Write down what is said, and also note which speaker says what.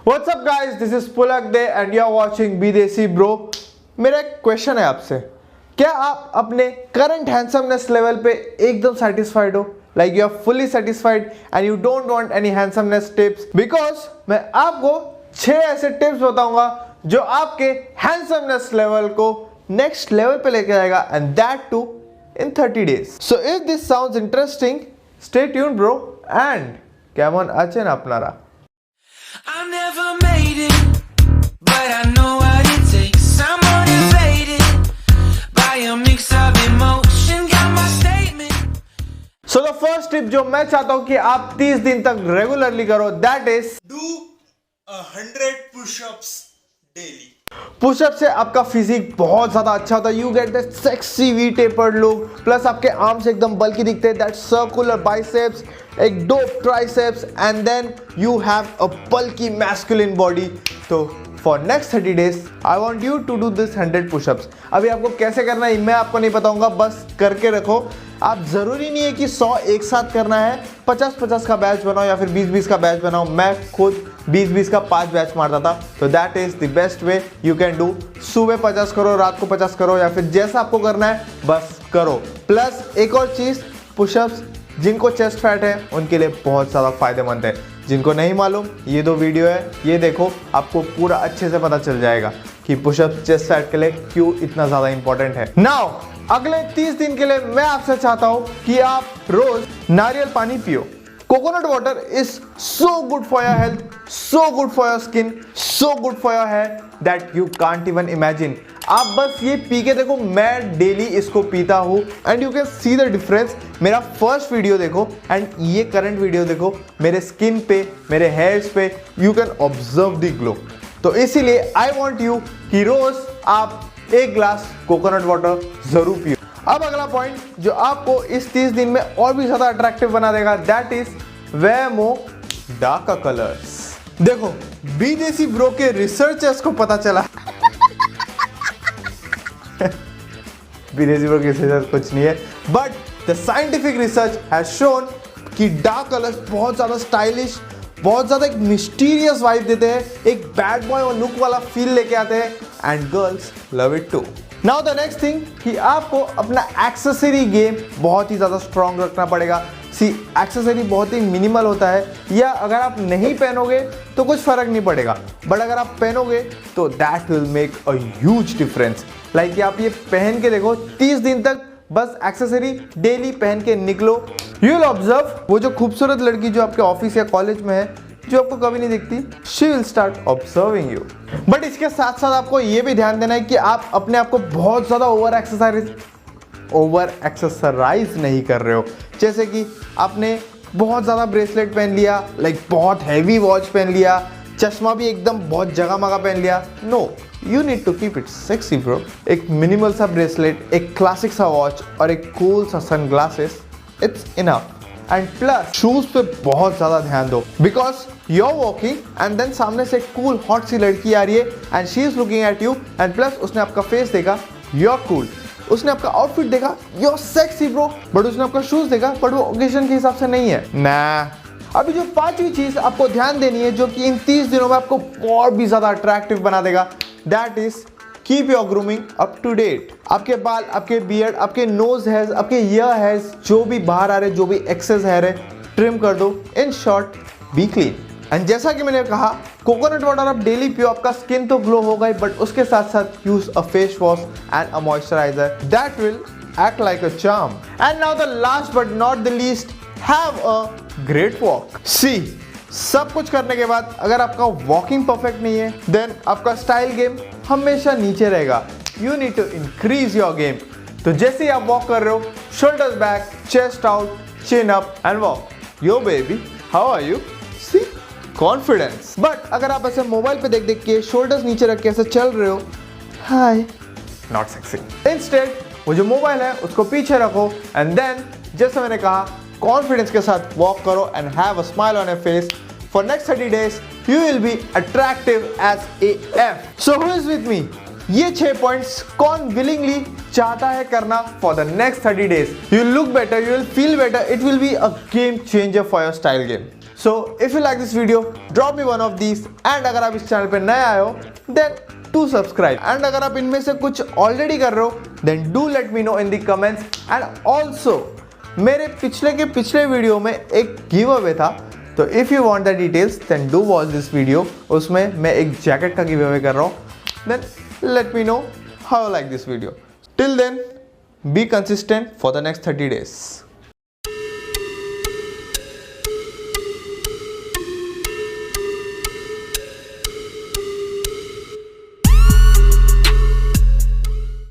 Speaker 1: What's up guys, this is Pulak Day and you are watching BE-DESI bro। मेरा एक question है आपसे, क्या आप अपने करंट हैंडसमनेस लेवल पे एकदम सेटिस्फाइड हो? Like you are fully satisfied and you don't want any handsomeness tips? Because मैं आपको 6 ऐसे टिप्स बताऊंगा जो आपके हैंडसमनेस लेवल को नेक्स्ट लेवल पे लेके जाएगा and that too in 30 days। So if this sounds interesting, stay tuned bro and केमन आছেন আপনারা?
Speaker 2: I never made it, but I know what it takes. I'm motivated by a mix of emotion, got my statement.
Speaker 1: So the first tip जो मैं चाहता हूं कि आप 30 दिन तक रेगुलरली करो, that is
Speaker 3: do 100 push-ups daily.
Speaker 1: Pushup से आपका फिजिक बहुत ज्यादा अच्छा होता है। You get that sexy V tapered look, plus आपके आर्म्स एकदम बल्की दिखते हैं, दैट सर्कुलर बाइसेप्स, एक dope triceps and then you have a bulky masculine body. तो for next 30 days I want you to do this 100 pushups. अभी आपको कैसे करना है मैं आपको नहीं बताऊंगा, बस करके रखो। आप जरूरी नहीं है कि 100 एक साथ करना है, 50-50 का बैच बनाओ या फिर 20-20 का बैच बनाओ। मैं खुद 20-20 का 5 बैच मारता था, तो that is the best way you can do. सुबह 50 करो, रात को 50 करो, या फिर जैसा आपको करना है बस करो। प्लस एक और चीज, पुशअप्स जिनको चेस्ट फैट है उनके लिए बहुत ज़्यादा फायदेमंद है। जिनको नहीं मालूम, ये 2 वीडियो है, ये देखो, आपको पूरा अच्छे से पता चल जाएगा कि पुशअप चेस्ट फैट के लिए क्यों इतना ज़्यादा इंपॉर्टेंट है। नाउ अगले 30 दिन के लिए मैं आपसे चाहता हूं कि आप रोज नारियल पानी पियो। Coconut water is so good for your health, so good for your skin, so good for your hair that you can't even imagine. आप बस ये पी के देखो, मैं डेली इसको पीता हूं and you can see the difference. मेरा फर्स्ट वीडियो देखो एंड ये करंट वीडियो देखो, मेरे स्किन पे, मेरे हेयर्स पे, you can observe the glow. तो इसीलिए आई वॉन्ट यू कि रोज आप 1 ग्लास कोकोनट वाटर जरूर पियो। अब अगला पॉइंट जो आपको इस 30 दिन में और भी ज्यादा अट्रैक्टिव बना देगा, that is where more darker colours. देखो BE-DESI ब्रो के रिसर्चर्स को पता चला BE-DESI ब्रो के रिसर्च कुछ नहीं है, but the scientific research has shown कि डार्क कलर्स बहुत ज्यादा स्टाइलिश, बहुत ज्यादा एक मिस्टीरियस वाइब देते हैं, एक बैड बॉय और लुक वाला फील लेके आते हैं and girls love it too. Now the next thing कि आपको अपना एक्सेसरी गेम बहुत ही ज्यादा स्ट्रॉन्ग रखना पड़ेगा। सी एक्सेसरी बहुत ही मिनिमल होता है, या अगर आप नहीं पहनोगे तो कुछ फर्क नहीं पड़ेगा, बट अगर आप पहनोगे तो that will make a huge difference. Like आप ये पहन के देखो 30 दिन तक, बस एक्सेसरी डेली पहन के निकलो। यू विल ऑब्जर्व वो जो खूबसूरत लड़की जो आपके ऑफिस या कॉलेज में है, जो आपको कभी नहीं दिखती, she will start observing you. But इसके साथ साथ आपको ये भी ध्यान देना है कि आप अपने आप को बहुत ज्यादा ओवर एक्सरसाइज नहीं कर रहे हो। जैसे कि आपने बहुत ज्यादा ब्रेसलेट पहन लिया, लाइक बहुत हैवी वॉच पहन लिया, चश्मा भी एकदम बहुत जगह मगा पहन लिया। No, you need to keep it sexy bro. एक मिनिमल सा ब्रेसलेट, एक क्लासिक सा वॉच और एक कूल सा sunglasses, it's enough. And plus shoes पे बहुत ज्यादा ध्यान दो, because you are walking and then सामने से कूल हॉट सी लड़की आ रही है and she is looking at you, and plus उसने आपका फेस देखा, यू आर कूल। उसने आपका आउटफिट देखा, you are sexy bro, but उसने आपका शूज देखा, बट वो ओकेजन के हिसाब से नहीं है ना। अभी जो 5वीं चीज आपको ध्यान देनी है, जो कि इन 30 दिनों में आपको और भी ज्यादा अट्रैक्टिव बना देगा, that is keep your grooming up to date. आपके बाल, आपके बियर्ड, आपके नोज हेयर्स, आपके ईयर हेयर्स जो भी बाहर आ रहे, जो भी एक्सेस हेयर है, ट्रिम कर दो। In short, B clean. And जैसा कि मैंने कहा, कोकोनट वाटर आप डेली पियो, आपका स्किन तो ग्लो होगा ही, बट उसके साथ साथ use a face wash and a moisturiser, that will act like a charm. And now the last but not the least, have a great walk. See, सब कुछ करने के बाद अगर आपका वॉकिंग परफेक्ट नहीं है, देन आपका स्टाइल गेम हमेशा नीचे रहेगा। You need to increase your game. तो जैसे ही आप वॉक कर रहे हो, shoulders back, chest out, chin up and walk. Yo baby, how are you? See, confidence. But अगर आप ऐसे मोबाइल पे देख देख के शोल्डर्स नीचे रख के ऐसे चल रहे हो, हाय, नॉट सेक्सी। इंस्टेड वो जो मोबाइल है उसको पीछे रखो एंड देन जैसे मैंने कहा, कॉन्फिडेंस के साथ वॉक करो and have a smile on your face. For next 30 days you will be attractive as AF. So who is with me? ये 6 पॉइंट्स कौन विलिंगली चाहता है करना for the next 30 days? You will look better, you will feel better, it will be a game changer for your style game. So if you like this video drop me one of these, and अगर आप इस channel पे नए आए हो then to subscribe, and अगर आप इनमें से कुछ ऑलरेडी कर रहे हो then do let me know in the comments. And also मेरे पिछले वीडियो में एक गिव अवे था, तो if you want the details then do watch this video. उसमें मैं एक जैकेट का गिव अवे कर रहा हूँ, then let me know how like this video. Till then be consistent for the next 30 days।